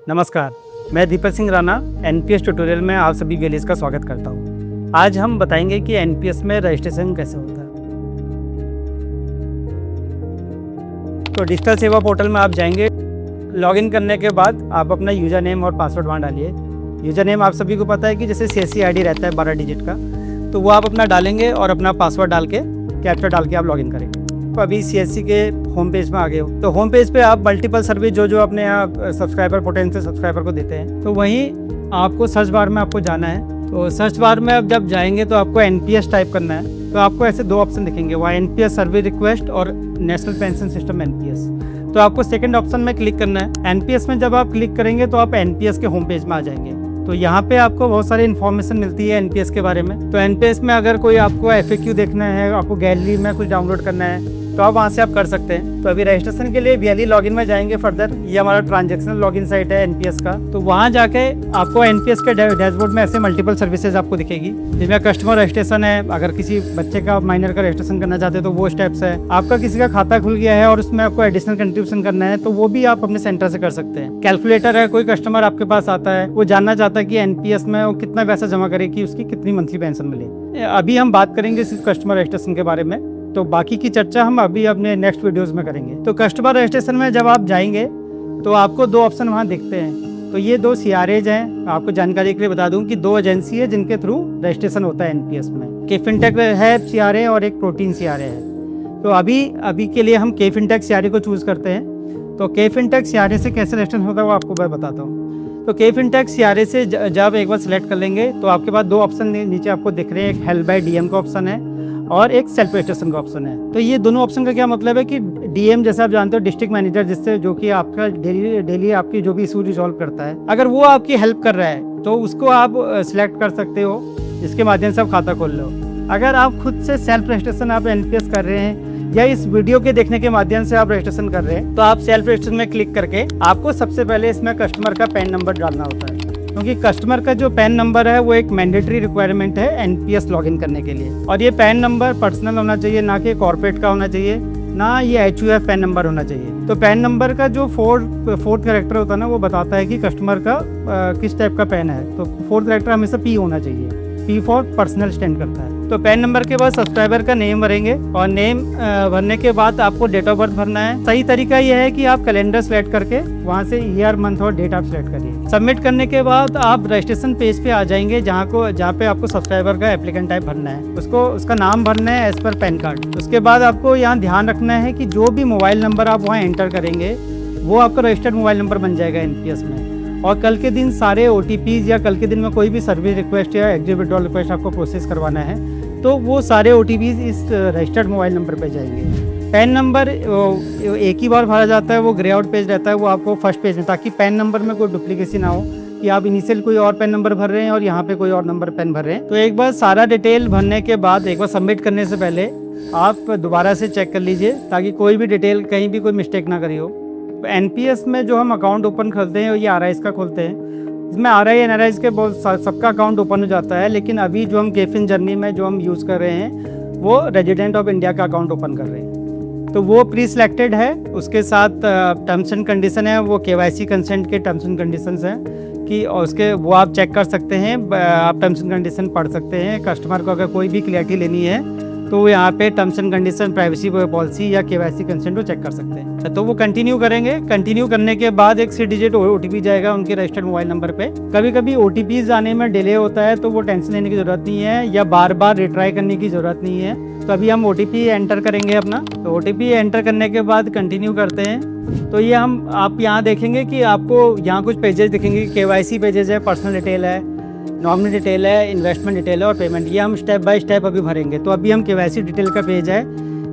नमस्कार, मैं Deepak Singh Rana NPS tutorial में आप सभी वेलिस का स्वागत करता हूँ। आज हम बताएंगे कि एनपीएस में रजिस्ट्रेशन कैसे होता है। तो डिजिटल सेवा पोर्टल में आप जाएंगे। लॉगिन करने के बाद आप अपना यूज़र नेम और पासवर्ड वहाँ डालिए। यूज़र नेम आप सभी को पता है कि जैसे CSC ID रहता है 12 डिजिट का, तो वो आप अपना डालेंगे और अपना पासवर्ड डाल के कैप्चा डाल के आप लॉगिन करेंगे। तो अभी CSC के होम पेज में आ गए हो, तो होम पेज पे आप मल्टीपल सर्विस जो अपने यहाँ सब्सक्राइबर पोटेंशियल सब्सक्राइबर को देते हैं, तो वहीं आपको सर्च बार में आपको जाना है। तो सर्च बार में अब जब जाएंगे तो आपको NPS टाइप करना है। तो आपको ऐसे दो ऑप्शन दिखेंगे, वहाँ NPS सर्विस रिक्वेस्ट और नेशनल पेंशन सिस्टम NPS। तो आपको सेकंड ऑप्शन में क्लिक करना है। NPS में जब आप क्लिक करेंगे तो आप NPS के होम पेज में आ जाएंगे। तो यहाँ पे आपको बहुत सारी इन्फॉर्मेशन मिलती है NPS के बारे में। तो NPS में अगर कोई आपको FAQ देखना है, आपको गैलरी में कुछ डाउनलोड करना है, तो आप वहाँ से आप कर सकते हैं। तो अभी रजिस्ट्रेशन के लिए VLE लॉगिन में जाएंगे फर्दर। ये हमारा ट्रांजैक्शनल लॉगिन साइट है NPS का। तो वहाँ जाके आपको NPS के डैशबोर्ड में ऐसे मल्टीपल सर्विसेज आपको दिखेगी, जिसमें कस्टमर रजिस्ट्रेशन है। अगर किसी बच्चे का माइनर का रजिस्ट्रेशन करना चाहते हैं तो वो स्टेप्स है। आपका किसी का खाता खुल गया है और उसमें आपको एडिशनल कंट्रीब्यूशन करना है, तो वो भी आप अपने सेंटर से कर सकते हैं। कैलकुलेटर है, कोई कस्टमर आपके पास आता है, वो जानना चाहता है कि NPS में वो कितना पैसा जमा करे कि उसकी कितनी मंथली पेंशन मिले। अभी हम बात करेंगे सिर्फ कस्टमर रजिस्ट्रेशन के बारे में, तो बाकी की चर्चा हम अभी अपने नेक्स्ट वीडियोस में करेंगे। तो कस्टमर रजिस्ट्रेशन में जब आप जाएंगे तो आपको दो ऑप्शन वहाँ दिखते हैं। तो ये दो CRAs हैं। आपको जानकारी के लिए बता दूं कि दो एजेंसी है जिनके थ्रू रजिस्ट्रेशन होता है NPS में। केफिनटेक है CRA और एक प्रोटीन CRA है। तो अभी के लिए हम केफिनटेक CRA को चूज़ करते हैं। तो केफिनटेक CRA से कैसे रजिस्ट्रेशन होता है वो आपको मैं बताता हूँ। तो केफिनटेक CRA से जब एक बार सिलेक्ट कर लेंगे तो आपके पास दो ऑप्शन नीचे आपको दिख रहे हैं। एक हेल्प बाय DM का ऑप्शन है और एक सेल्फ रजिस्ट्रेशन का ऑप्शन है। तो ये दोनों ऑप्शन का क्या मतलब है कि DM जैसे आप जानते हो डिस्ट्रिक्ट मैनेजर, जिससे जो कि आपका डेली आपकी जो भी इशू रिजॉल्व करता है, अगर वो आपकी हेल्प कर रहा है तो उसको आप सिलेक्ट कर सकते हो, जिसके माध्यम से आप खाता खोल लो। अगर आप खुद से सेल्फ रजिस्ट्रेशन आप NPS कर रहे हैं या इस वीडियो के देखने के माध्यम से आप रजिस्ट्रेशन कर रहे हैं, तो आप सेल्फ रजिस्ट्रेशन में क्लिक करके आपको सबसे पहले इसमें कस्टमर का पैन नंबर डालना होता है, क्योंकि कस्टमर का जो पैन नंबर है वो एक मैंडेटरी रिक्वायरमेंट है NPS लॉगिन करने के लिए। और ये पैन नंबर पर्सनल होना चाहिए, ना कि कॉर्पोरेट का होना चाहिए, ना ये HUF पैन नंबर होना चाहिए। तो पैन नंबर का जो फोर्थ कैरेक्टर होता है ना, वो बताता है कि कस्टमर का किस टाइप का पैन है। तो फोर्थ कैरेक्टर हमेशा P होना चाहिए। P फॉर पर्सनल स्टैंड करता है। तो पैन नंबर के बाद सब्सक्राइबर का नेम भरेंगे और नेम भरने के बाद आपको डेट ऑफ बर्थ भरना है। सही तरीका यह है कि आप कैलेंडर सेलेक्ट करके वहां से ईयर, मंथ और डेट आप सेलेक्ट करिए। सबमिट करने के बाद आप रजिस्ट्रेशन पेज पे आ जाएंगे, जहाँ पे आपको सब्सक्राइबर का एप्लीकेंट टाइप भरना है। उसका नाम भरना है एज पर पैन कार्ड। उसके बाद आपको यहाँ ध्यान रखना है कि जो भी मोबाइल नंबर आप वहाँ एंटर करेंगे वो आपका रजिस्टर्ड मोबाइल नंबर बन जाएगा NPS में। और कल के दिन सारे OTPs या कल के दिन में कोई भी सर्विस रिक्वेस्ट या एग्जिट विड्रॉल रिक्वेस्ट आपको प्रोसेस करवाना है, तो वो सारे OTPs इस रजिस्टर्ड मोबाइल नंबर पे जाएंगे। पैन नंबर एक ही बार भरा जाता है, वो ग्रे आउट पेज रहता है, वो आपको फर्स्ट पेज में, ताकि पैन नंबर में कोई डुप्लीकेसी ना हो कि आप इनिशियल कोई और पैन नंबर भर रहे हैं और यहाँ पे कोई और नंबर पैन भर रहे हैं। तो एक बार सारा डिटेल भरने के बाद एक बार सबमिट करने से पहले आप दोबारा से चेक कर लीजिए, ताकि कोई भी डिटेल कहीं भी कोई मिस्टेक ना करी हो। NPS में जो हम अकाउंट ओपन करते हैं ये RIs का खोलते हैं। इसमें RI NRIs के बहुत सबका अकाउंट ओपन हो जाता है, लेकिन अभी जो हम केफिन जर्नी में जो हम यूज़ कर रहे हैं वो रेजिडेंट ऑफ इंडिया का अकाउंट ओपन कर रहे हैं। तो वो प्री सिलेक्टेड है। उसके साथ टर्म्स एंड कंडीशन है, वो KYC कंसेंट के टर्म्स एंड कंडीशंस हैं कि उसके वो आप चेक कर सकते हैं। आप टर्म्स एंड कंडीशन पढ़ सकते हैं। कस्टमर को अगर कोई भी क्लियरिटी लेनी है तो यहाँ पे terms and condition, privacy policy या KYC कंसेंट को चेक कर सकते हैं। तो वो कंटिन्यू करेंगे। कंटिन्यू करने के बाद एक 6 डिजिट OTP जाएगा उनके रजिस्टर्ड मोबाइल नंबर पे। कभी कभी OTPs आने में डिले होता है, तो वो टेंशन लेने की ज़रूरत नहीं है या बार बार रिट्राई करने की ज़रूरत नहीं है। तो अभी हम OTP एंटर करेंगे अपना। तो OTP एंटर करने के बाद कंटिन्यू करते हैं। तो ये आप यहाँ देखेंगे कि आपको यहाँ कुछ पेजेस दिखेंगे। KYC पेजेस है, पर्सनल डिटेल है, नॉमिनी डिटेल है, इन्वेस्टमेंट डिटेल है और पेमेंट। ये हम स्टेप बाय स्टेप अभी भरेंगे। तो अभी हम KYC डिटेल का पेज है,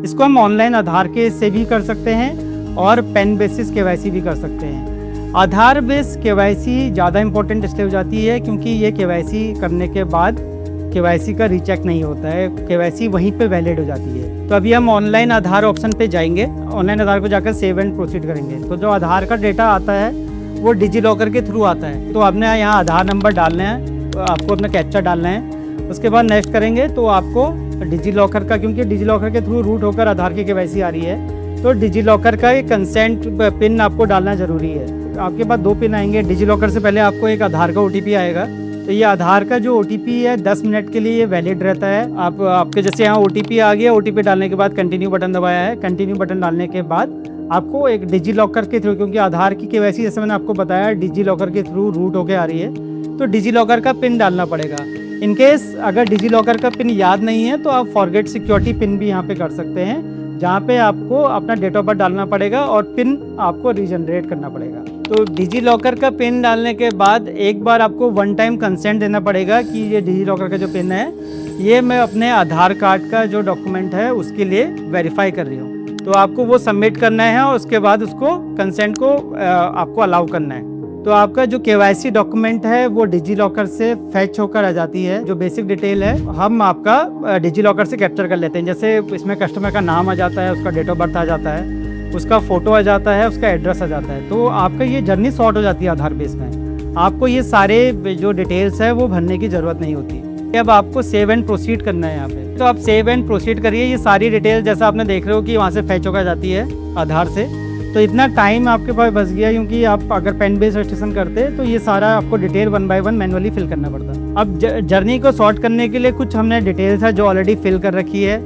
इसको हम ऑनलाइन आधार के से भी कर सकते हैं और पेन बेसिस KYC भी कर सकते हैं। आधार बेस KYC ज़्यादा इंपॉर्टेंट इसलिए हो जाती है क्योंकि ये KYC करने के बाद KYC का रीचेक नहीं होता है, KYC वहीं पे वैलिड हो जाती है। तो अभी हम ऑनलाइन आधार ऑप्शन पे जाएंगे। ऑनलाइन आधार को जाकर सेव एंड प्रोसीड करेंगे। तो जो आधार का डेटा आता है वो डिजिलॉकर के थ्रू आता है। तो आपने यहाँ आधार नंबर डालना है, तो आपको अपना कैप्चा डालना है। उसके बाद नेक्स्ट करेंगे तो आपको डिजिलॉकर का, क्योंकि डिजिलॉकर के थ्रू रूट होकर आधार की KYC आ रही है, तो डिजिलॉकर का एक कंसेंट पिन आपको डालना ज़रूरी है। आपके पास 2 पिन आएंगे। डिजी लॉकर से पहले आपको एक आधार का OTP आएगा। तो ये आधार का जो OTP है 10 मिनट के लिए ये वैलिड रहता है। आपके जैसे यहाँ OTP आ गया, OTP डालने के बाद कंटिन्यू बटन दबाया है, कंटिन्यू बटन डालने के बाद आपको एक डिजी लॉकर के थ्रू, क्योंकि आधार की KYC जैसे मैंने आपको बताया डिजी लॉकर के थ्रू रूट होके आ रही है, तो डिजी लॉकर का पिन डालना पड़ेगा। इन केस अगर डिजी लॉकर का पिन याद नहीं है तो आप फॉरगेट सिक्योरिटी पिन भी यहाँ पे कर सकते हैं, जहाँ पे आपको अपना डेट ऑफ बर्थ डालना पड़ेगा और पिन आपको रीजनरेट करना पड़ेगा। तो डिजी लॉकर का पिन डालने के बाद एक बार आपको 1 टाइम कंसेंट देना पड़ेगा कि ये डिजी लॉकर का जो पिन है ये मैं अपने आधार कार्ड का जो डॉक्यूमेंट है उसके लिए वेरीफाई कर रही हूँ। तो आपको वो सबमिट करना है और उसके बाद उसको कंसेंट को आपको अलाउ करना है। तो आपका जो KYC डॉक्यूमेंट है वो डिजी लॉकर से फैच होकर आ जाती है। जो बेसिक डिटेल है हम आपका डिजी लॉकर से कैप्चर कर लेते हैं। जैसे इसमें कस्टमर का नाम आ जाता है, उसका डेट ऑफ बर्थ आ जाता है, उसका फ़ोटो आ जाता है, उसका एड्रेस आ जाता है। तो आपका ये जर्नी सॉर्ट हो जाती है आधार बेस में। आपको ये सारे जो डिटेल्स है वो भरने की ज़रूरत नहीं होती। अब आपको सेव एंड प्रोसीड करना है यहाँ पे, तो आप सेव एंड प्रोसीड करिए। ये सारी डिटेल जैसा आपने देख रहे हो कि वहाँ से फैच होकर जाती है आधार से। तो इतना टाइम आपके पास बच गया, क्योंकि आप अगर पेन बेस रजिस्ट्रेशन करते तो ये सारा आपको डिटेल 1 बाय 1 मैनुअली फिल करना पड़ता। अब जर्नी को सॉर्ट करने के लिए कुछ हमने डिटेल्स है जो ऑलरेडी फिल कर रखी है।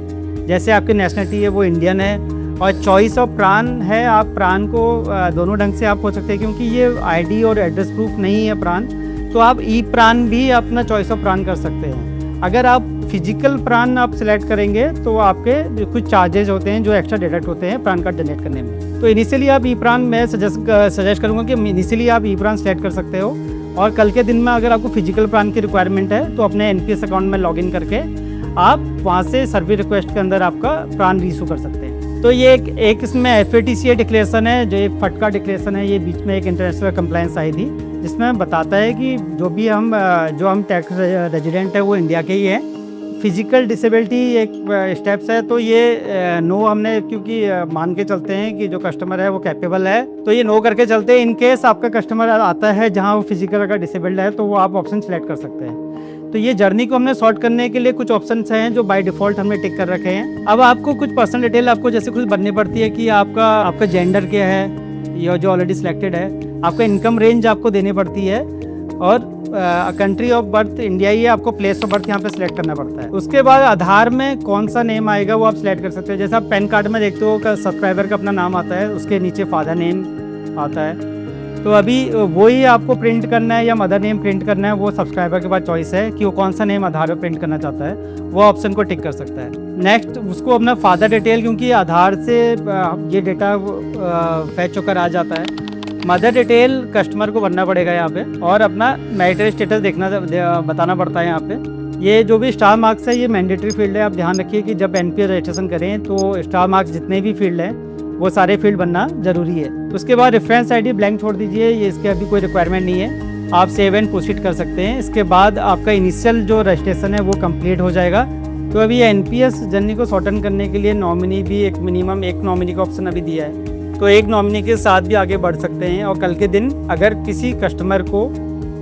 जैसे आपकी नेशनलिटी है वो इंडियन है, और चॉइस ऑफ प्रान है। आप प्रान को दोनों ढंग से आप हो सकते हैं, क्योंकि ये ID और एड्रेस प्रूफ नहीं है प्रान, तो आप प्रान भी अपना चॉइस ऑफ प्रान कर सकते हैं। अगर आप फिजिकल प्रान आप सिलेक्ट करेंगे तो आपके कुछ चार्जेस होते हैं जो एक्स्ट्रा डिडक्ट होते हैं प्रान कार्ड जनरेट करने में। तो इनिशियली आप प्रान मैं सजेस्ट करूँगा कि इनिशियली आप प्रान सेलेक्ट कर सकते हो, और कल के दिन में अगर आपको फिजिकल प्रान की रिक्वायरमेंट है तो अपने NPS अकाउंट में लॉगिन करके आप वहाँ से सर्विस रिक्वेस्ट के अंदर आपका प्रान रीइशू कर सकते हैं। तो ये एक इसमें FATCA डिक्लेरेशन है, जो एक फटका डिक्लेरेशन है। ये बीच में एक इंटरनेशनल कंप्लायंस आई थी जिसमें बताता है कि जो हम टैक्स रेजिडेंट है वो इंडिया के ही है। फिजिकल डिसेबिलिटी एक स्टेप्स है, तो ये नो हमने क्योंकि मान के चलते हैं कि जो कस्टमर है वो कैपेबल है, तो ये नो करके चलते हैं। इन केस आपका कस्टमर आता है जहाँ वो फिजिकल अगर डिसेबल्ड है तो वो आप ऑप्शन सेलेक्ट कर सकते हैं। तो ये जर्नी को हमने सॉर्ट करने के लिए कुछ ऑप्शंस हैं जो बाय डिफ़ॉल्ट हमने टिक कर रखे हैं। अब आपको कुछ पर्सनल डिटेल आपको जैसे कुछ भरनी पड़ती है कि आपका जेंडर क्या है, ये जो ऑलरेडी सिलेक्टेड है। आपका इनकम रेंज आपको देनी पड़ती है, और कंट्री ऑफ बर्थ इंडिया ही है, आपको प्लेस ऑफ बर्थ यहाँ पे सिलेक्ट करना पड़ता है। उसके बाद आधार में कौन सा नेम आएगा वो आप सिलेक्ट कर सकते हो। जैसे आप पैन कार्ड में देखते हो कि सब्सक्राइबर का अपना नाम आता है, उसके नीचे फादर नेम आता है, तो अभी वही आपको प्रिंट करना है या मदर नेम प्रिंट करना है, वो सब्सक्राइबर के पास चॉइस है कि वो कौन सा नेम आधार पर प्रिंट करना चाहता है, वो ऑप्शन को टिक कर सकता है। नेक्स्ट उसको अपना फादर डिटेल, क्योंकि आधार से ये डेटा फैच होकर आ जाता है। मदर डिटेल कस्टमर को भरना पड़ेगा यहाँ पे, और अपना मैरिटल स्टेटस बताना पड़ता है यहाँ पे। ये जो भी स्टार मार्क्स है ये मैंडेटरी फील्ड है। आप ध्यान रखिए कि जब NPS रजिस्ट्रेशन करें तो स्टार मार्क्स जितने भी फील्ड हैं वो सारे फील्ड बनना जरूरी है। उसके बाद रेफरेंस ID ब्लैंक छोड़ दीजिए, ये इसके अभी कोई रिक्वायरमेंट नहीं है, आप सेव एंड प्रोसीड कर सकते हैं। इसके बाद आपका इनिशियल जो रजिस्ट्रेशन है वो कंप्लीट हो जाएगा। तो अभी NPS जर्नी को शॉर्टन करने के लिए नॉमिनी भी एक मिनिमम एक नॉमिनी का ऑप्शन अभी दिया है, तो एक नॉमिनी के साथ भी आगे बढ़ सकते हैं। और कल के दिन अगर किसी कस्टमर को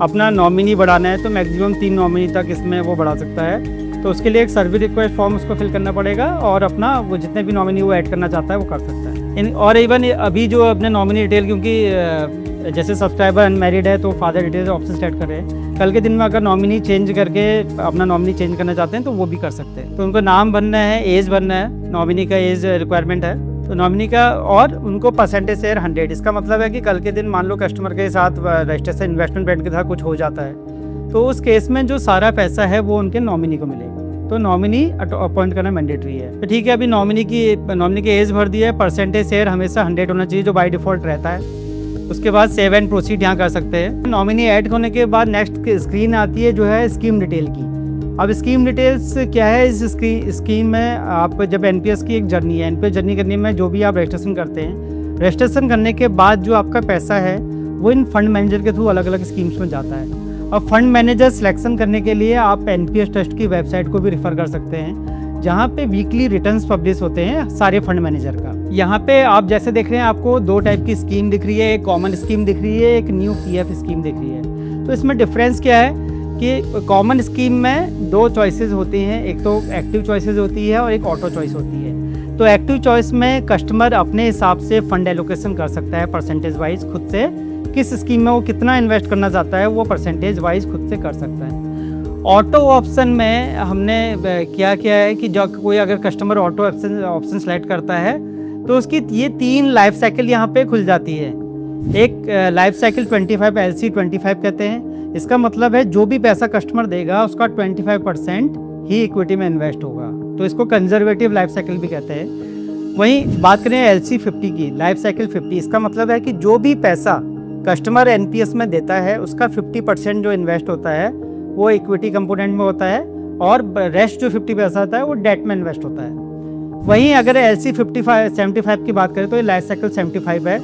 अपना नॉमिनी बढ़ाना है तो मैक्सिमम 3 नॉमिनी तक इसमें वो बढ़ा सकता है। तो उसके लिए एक सर्विस रिक्वेस्ट फॉर्म उसको फिल करना पड़ेगा, और अपना वो जितने भी नॉमिनी वो ऐड करना चाहता है वो कर सकता है। और इवन अभी जो अपने नॉमिनी डिटेल, क्योंकि जैसे सब्सक्राइबर अनमैरिड है तो फादर डिटेल ऑप्शन सेट कर रहे हैं, कल के दिन में अगर नॉमिनी चेंज करके अपना नॉमिनी चेंज करना चाहते हैं तो वो भी कर सकते हैं। तो उनको नाम भरना है, एज भरना है, नॉमिनी का एज रिक्वायरमेंट है तो नॉमिनी का, और उनको परसेंटेज शेयर 100। इसका मतलब है कि कल के दिन मान लो कस्टमर के साथ रजिस्ट्रेशन इन्वेस्टमेंट बैंक के साथ कुछ हो जाता है तो उस केस में जो सारा पैसा है वो उनके नॉमिनी को मिलेगा। तो नॉमिनी अपॉइंट करना मैंडेटरी है। तो ठीक है, अभी नॉमिनी की एज भर दी है, परसेंटेज शेयर हमेशा 100 होना चाहिए जो बाय डिफ़ॉल्ट रहता है। उसके बाद सेव एंड प्रोसीड यहाँ कर सकते हैं। नॉमिनी ऐड होने के बाद नेक्स्ट स्क्रीन आती है जो है स्कीम डिटेल की। अब स्कीम डिटेल्स क्या है, इस स्कीम में आप जब NPS की एक जर्नी है, NPS जर्नी करने में जो भी आप रजिस्ट्रेशन करते हैं, रजिस्ट्रेशन करने के बाद जो आपका पैसा है वो इन फंड मैनेजर के थ्रू अलग अलग स्कीम्स में जाता है। और फंड मैनेजर सिलेक्शन करने के लिए आप NPS ट्रस्ट की वेबसाइट को भी रेफर कर सकते हैं, जहाँ पे वीकली रिटर्न्स पब्लिश होते हैं सारे फंड मैनेजर का। यहाँ पे आप जैसे देख रहे हैं आपको 2 टाइप की स्कीम दिख रही है, एक कॉमन स्कीम दिख रही है, एक न्यू PF स्कीम दिख रही है। तो इसमें डिफरेंस क्या है कि कॉमन स्कीम में 2 चॉइसेस होती हैं, एक तो एक्टिव चॉइसेस होती है और एक ऑटो चॉइस होती है। तो एक्टिव चॉइस में कस्टमर अपने हिसाब से फंड एलोकेशन कर सकता है परसेंटेज वाइज खुद से, किस स्कीम में वो कितना इन्वेस्ट करना चाहता है वो परसेंटेज वाइज खुद से कर सकता है। ऑटो ऑप्शन में हमने क्या किया है कि जो कोई अगर कस्टमर ऑटो ऑप्शन सेलेक्ट करता है तो उसकी ये 3 लाइफ साइकिल यहाँ पे खुल जाती है। एक लाइफ साइकिल 25 LC 25 कहते हैं। इसका मतलब है जो भी पैसा कस्टमर देगा उसका 25% ही इक्विटी में इन्वेस्ट होगा, तो इसको कंजर्वेटिव लाइफ साइकिल भी कहते हैं। वहीं बात करें LC 50 की, लाइफ साइकिल 50, इसका मतलब है कि जो भी पैसा कस्टमर NPS में देता है उसका 50% जो इन्वेस्ट होता है वो इक्विटी कंपोनेंट में होता है और रेस्ट जो 50 पैसा होता है वो डेट में इन्वेस्ट होता है। वहीं अगर LC 75 की बात करें तो ये लाइफ साइकिल 75 है।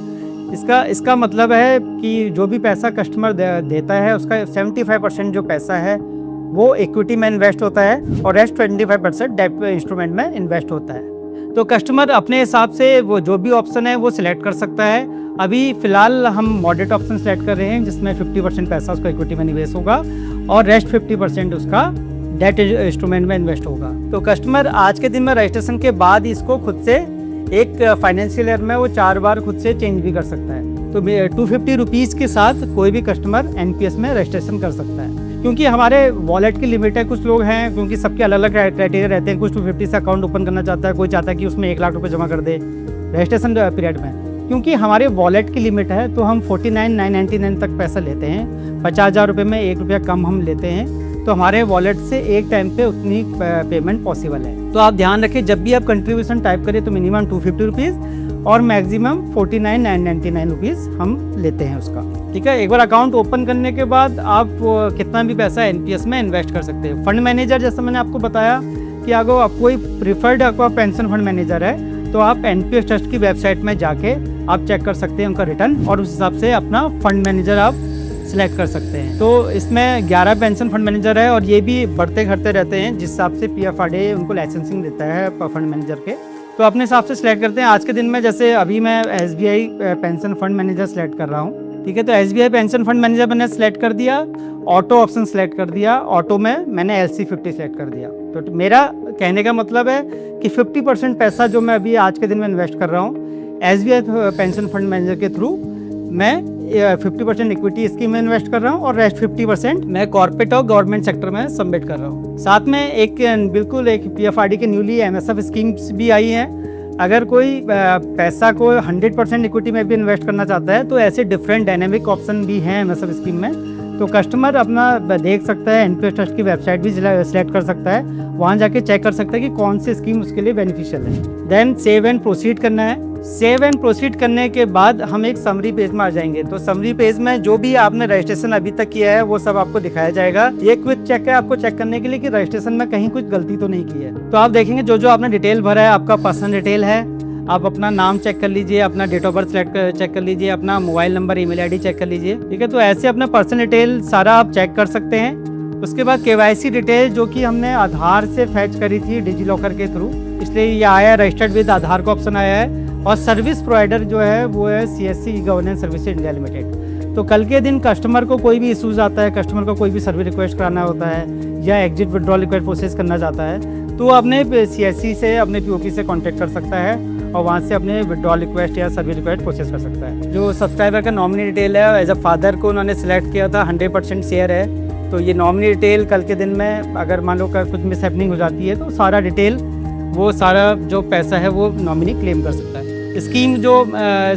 इसका मतलब है कि जो भी पैसा कस्टमर देता है उसका 75% जो पैसा है वो इक्विटी में इन्वेस्ट होता है और रेस्ट 25% डेट इंस्ट्रूमेंट में इन्वेस्ट होता है। तो कस्टमर अपने हिसाब से वो जो भी ऑप्शन है वो सिलेक्ट कर सकता है। अभी फ़िलहाल हम मॉडरेट ऑप्शन सेलेक्ट कर रहे हैं जिसमें 50% पैसा उसका इक्विटी में निवेश होगा और रेस्ट 50% उसका डेट इंस्ट्रूमेंट में इन्वेस्ट होगा। तो कस्टमर आज के दिन में रजिस्ट्रेशन के बाद इसको खुद से एक फाइनेंशियल ईयर में वो 4 बार खुद से चेंज भी कर सकता है। तो 250 रुपीज़ के साथ कोई भी कस्टमर NPS में रजिस्ट्रेशन कर सकता है। क्योंकि हमारे वॉलेट की लिमिट है, कुछ लोग हैं क्योंकि सबके अलग अलग क्राइटेरिया रहते हैं। कुछ 250 से अकाउंट ओपन करना चाहता है, कोई चाहता है कि उसमें 1 लाख रुपये जमा कर दे रजिस्ट्रेशन पीरियड में। क्योंकि हमारे वॉलेट की लिमिट है तो हम 49,999 तक पैसा लेते हैं। 50,000 रुपये में 1 रुपया कम हम लेते हैं, तो हमारे वॉलेट से एक टाइम पे उतनी पेमेंट पॉसिबल है। तो आप ध्यान रखें जब भी आप कंट्रीब्यूशन टाइप करें तो मिनिमम 250 रुपीज़ और मैक्सिमम 49,999 रुपीज़ हम लेते हैं उसका। ठीक है, एक बार अकाउंट ओपन करने के बाद आप कितना भी पैसा NPS में इन्वेस्ट कर सकते हैं। फंड मैनेजर जैसा मैंने आपको बताया कि अगर आप कोई प्रिफर्ड आपका पेंशन फंड मैनेजर है तो आप NPS ट्रस्ट की वेबसाइट में जाके आप चेक कर सकते हैं उनका रिटर्न और उस हिसाब से अपना फंड मैनेजर आप सिलेक्ट कर सकते हैं। तो इसमें 11 पेंशन फंड मैनेजर है और ये भी बढ़ते घटते रहते हैं जिस हिसाब से PFRDA उनको लाइसेंसिंग देता है फंड मैनेजर के। तो अपने हिसाब से सिलेक्ट करते हैं। आज के दिन में जैसे अभी मैं SBI pension fund manager select कर रहा हूँ। ठीक है, तो SBI पेंशन फंड मैनेजर मैंने सेलेक्ट कर दिया, ऑटो ऑप्शन सेलेक्ट कर दिया, ऑटो में मैंने LC 50 सेलेक्ट कर दिया। तो मेरा कहने का मतलब है कि 50% पैसा जो मैं अभी आज के दिन में इन्वेस्ट कर रहा हूँ SBI पेंशन फंड मैनेजर के थ्रू मैं 50% इक्विटी स्कीम में इन्वेस्ट कर रहा हूँ और रेस्ट 50% मैं कॉर्पोरेट और गवर्नमेंट सेक्टर में सबमिट कर रहा हूँ। साथ में एक PFRD के न्यूली MSF स्कीम्स भी आई हैं। अगर कोई पैसा को 100% इक्विटी में भी इन्वेस्ट करना चाहता है तो ऐसे डिफरेंट डायनेमिक ऑप्शन भी हैं MSF स्कीम में। तो कस्टमर अपना देख सकता है, NPS ट्रस्ट की वेबसाइट भी सिलेक्ट कर सकता है, वहाँ जाके चेक कर सकता है कि कौन सी स्कीम उसके लिए बेनिफिशियल है। देन सेव एंड प्रोसीड करना है। सेव एंड प्रोसीड करने के बाद हम एक समरी पेज में आ जाएंगे। तो समरी पेज में जो भी आपने रजिस्ट्रेशन अभी तक किया है वो सब आपको दिखाया जाएगा। ये क्विक चेक है आपको चेक करने के लिए कि रजिस्ट्रेशन में कहीं कुछ गलती तो नहीं की है। तो आप देखेंगे जो जो आपने डिटेल भरा है, आपका पर्सनल डिटेल है, आप अपना नाम चेक कर लीजिए, अपना डेट ऑफ बर्थ चेक कर लीजिए, अपना mobile number email ID check कर लीजिए। ठीक है, तो ऐसे अपना पर्सनल डिटेल सारा आप चेक कर सकते हैं। उसके बाद KYC डिटेल जो कि हमने आधार से फैच करी थी डिजी लॉकर के थ्रू, इसलिए ये आया रजिस्टर्ड विद आधार का ऑप्शन आया है। और सर्विस प्रोवाइडर जो है वो है CSC governance services India limited. तो कल के दिन कस्टमर को कोई भी इशूज़ आता है, कस्टमर को कोई भी सर्विस रिक्वेस्ट कराना होता है या एग्जिट विड्रॉल रिक्वेस्ट प्रोसेस करना चाहता है तो अपने CSC से अपने POP से कॉन्टेक्ट कर सकता है और वहाँ से अपने विड्रॉल रिक्वेस्ट या सर्विस रिक्वेस्ट प्रोसेस कर सकता है। जो सब्सक्राइबर का नॉमिनी डिटेल है एज अ फादर को उन्होंने सेलेक्ट किया था, 100% शेयर है। तो ये नॉमिनी डिटेल कल के दिन में अगर मान लो कुछ मिस हैपनिंग हो जाती है तो सारा डिटेल वो सारा जो पैसा है वो नॉमिनी क्लेम कर सकता है। स्कीम जो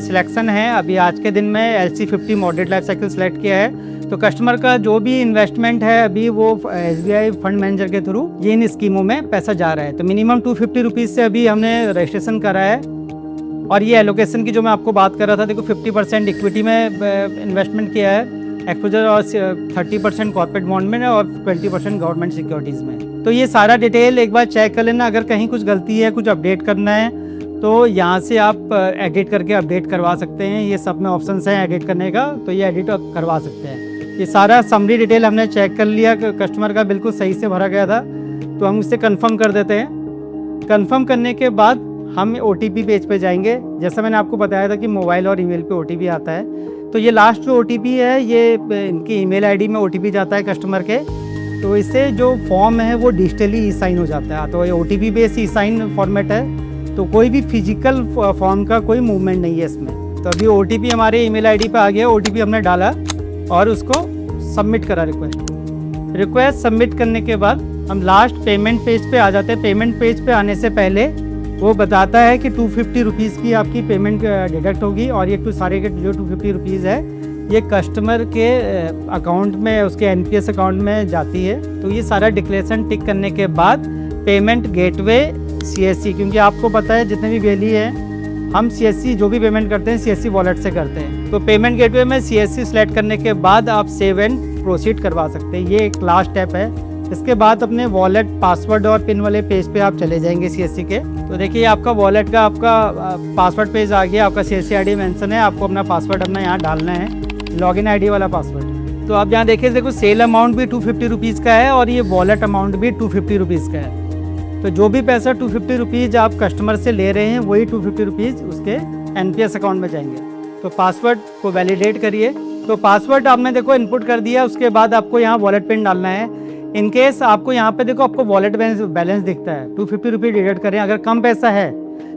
सिलेक्शन है अभी आज के दिन में LC 50 moderate life cycle select किया है। तो कस्टमर का जो भी इन्वेस्टमेंट है अभी वो SBI फंड मैनेजर के थ्रू ये इन स्कीमों में पैसा जा रहा है। तो मिनिमम 250 रुपीज़ से अभी हमने रजिस्ट्रेशन करा है। और ये एलोकेशन की जो मैं आपको बात कर रहा था, देखो 50% इक्विटी में इन्वेस्टमेंट किया है एक्सपोजर और 30% कॉर्पोरेट बॉन्ड में और 20% गवर्नमेंट सिक्योरिटीज़ में। तो ये सारा डिटेल एक बार चेक कर लेना। अगर कहीं कुछ गलती है, कुछ अपडेट करना है तो यहाँ से आप एडिट करके अपडेट करवा सकते हैं। ये सब में ऑप्शंस हैं एडिट करने का, तो ये एडिट करवा सकते हैं। ये सारा समरी डिटेल हमने चेक कर लिया कि कस्टमर का बिल्कुल सही से भरा गया था, तो हम उससे कंफर्म कर देते हैं। कंफर्म करने के बाद हम OTP पेज पे जाएंगे। जैसा मैंने आपको बताया था कि मोबाइल और ईमेल पे OTP आता है, तो ये लास्ट जो OTP है ये इनकी ईमेल आईडी में OTP जाता है कस्टमर के। तो इससे जो फॉर्म है वो डिजिटली ई साइन हो जाता है। तो ये OTP बेस्ड ई साइन फॉर्मेट है, तो कोई भी फिजिकल फॉर्म का कोई मूवमेंट नहीं है इसमें। तो अभी OTP हमारे ईमेल आईडी पे आ गया, OTP हमने डाला और उसको सबमिट करा रिक्वेस्ट सबमिट करने के बाद हम लास्ट पेमेंट पेज पे आ जाते हैं। पेमेंट पेज पे आने से पहले वो बताता है कि 250 रुपीज़ की आपकी पेमेंट डिडक्ट होगी और ये सारे के जो 250 रुपीज़ है ये कस्टमर के अकाउंट में, उसके NPS अकाउंट में जाती है। तो ये सारा डिक्लेरेशन टिक करने के बाद पेमेंट गेटवे CSC, क्योंकि आपको पता है जितने भी वैली हैं हम CSC जो भी पेमेंट करते हैं CSC वॉलेट से करते हैं। तो पेमेंट गेटवे में CSC सेलेक्ट करने के बाद आप सेव एंड प्रोसीड करवा सकते हैं। ये एक लास्ट स्टेप है। इसके बाद अपने वॉलेट पासवर्ड और पिन वाले पेज पे आप चले जाएंगे CSC के। तो देखिए आपका वॉलेट का आपका पासवर्ड पेज आ गया, आपका CSC ID मेंशन है, आपको अपना पासवर्ड अपना यहाँ डालना है, लॉगिन ID वाला पासवर्ड। तो आप यहाँ देखिए, देखो सेल अमाउंट भी 250 रुपीज़ का है और ये वॉलेट अमाउंट भी 250 रुपीज़ का है। तो जो भी पैसा 250 रुपीज़ आप कस्टमर से ले रहे हैं वही 250 रुपीज़ उसके NPS अकाउंट में जाएंगे। तो पासवर्ड को वैलिडेट करिए। तो पासवर्ड आपने देखो इनपुट कर दिया, उसके बाद आपको यहाँ वॉलेट पिन डालना है। इन केस आपको यहाँ पे देखो आपको वॉलेट बैलेंस दिखता है, 250 रुपीज़ डिडक्ट करें। अगर कम पैसा है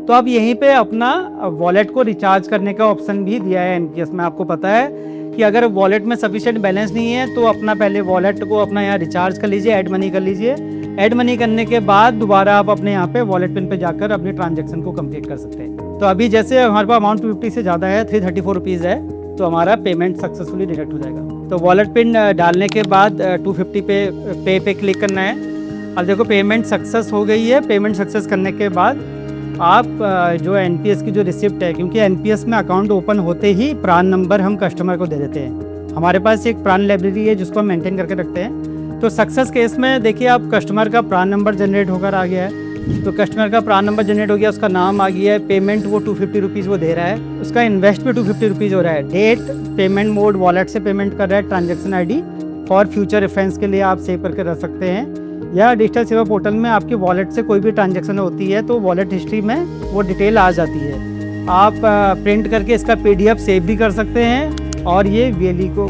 तो आप यहीं पे अपना वॉलेट को रिचार्ज करने का ऑप्शन भी दिया है NPS में। आपको पता है कि अगर वॉलेट में सफिशिएंट बैलेंस नहीं है तो अपना पहले वॉलेट को अपना यहाँ रिचार्ज कर लीजिए, ऐड मनी कर लीजिए। ऐड मनी करने के बाद दोबारा आप अपने यहाँ पे वॉलेट पिन पे जाकर अपनी ट्रांजैक्शन को कंप्लीट कर सकते हैं। तो अभी जैसे हमारे पास अमाउंट 250 से ज़्यादा है, 334 रुपीज़ है, तो हमारा पेमेंट सक्सेसफुली डिडक्ट हो जाएगा। तो वॉलेट पिन डालने के बाद 250 पे क्लिक करना है। अब देखो पेमेंट सक्सेस हो गई है। पेमेंट सक्सेस करने के बाद आप जो NPS की जो रिसिप्ट है, क्योंकि NPS में अकाउंट ओपन होते ही प्रान नंबर हम कस्टमर को दे देते हैं। हमारे पास एक प्रान लाइब्रेरी है जिसको हम मेंटेन करके रखते हैं। तो सक्सेस केस में देखिए आप कस्टमर का प्रान नंबर जनरेट होकर आ गया है। तो कस्टमर का प्रान नंबर जनरेट हो गया, उसका नाम आ गया है, पेमेंट वो 250 रुपीज़ वो दे रहा है, उसका इन्वेस्ट भी 250 रुपीज़ हो रहा है, डेट, पेमेंट मोड वॉलेट से पेमेंट कर रहा है, transaction ID for future reference के लिए आप सेव करके रख सकते हैं। या डिजिटल सेवा पोर्टल में आपकी वॉलेट से कोई भी ट्रांजैक्शन होती है तो वॉलेट हिस्ट्री में वो डिटेल आ जाती है। आप प्रिंट करके इसका PDF सेव भी कर सकते हैं और ये VLE को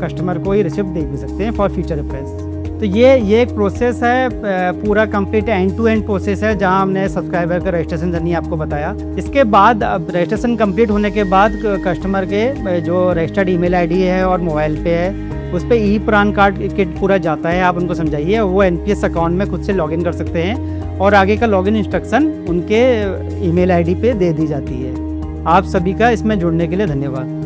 कस्टमर को ही रिसिप्ट दे भी सकते हैं फॉर फ्यूचर रेफरेंस। तो ये एक प्रोसेस है, पूरा complete end to end process है जहां हमने सब्सक्राइबर का रजिस्ट्रेशन जर्नी आपको बताया। इसके बाद अब रजिस्ट्रेशन कंप्लीट होने के बाद कस्टमर के जो रजिस्टर्ड ईमेल ID है और मोबाइल पे है उस पर प्रान कार्ड किट पूरा जाता है। आप उनको समझाइए, वो NPS अकाउंट में खुद से लॉगिन कर सकते हैं और आगे का लॉगिन इंस्ट्रक्शन उनके ईमेल ID पे दे दी जाती है। आप सभी का इसमें जुड़ने के लिए धन्यवाद।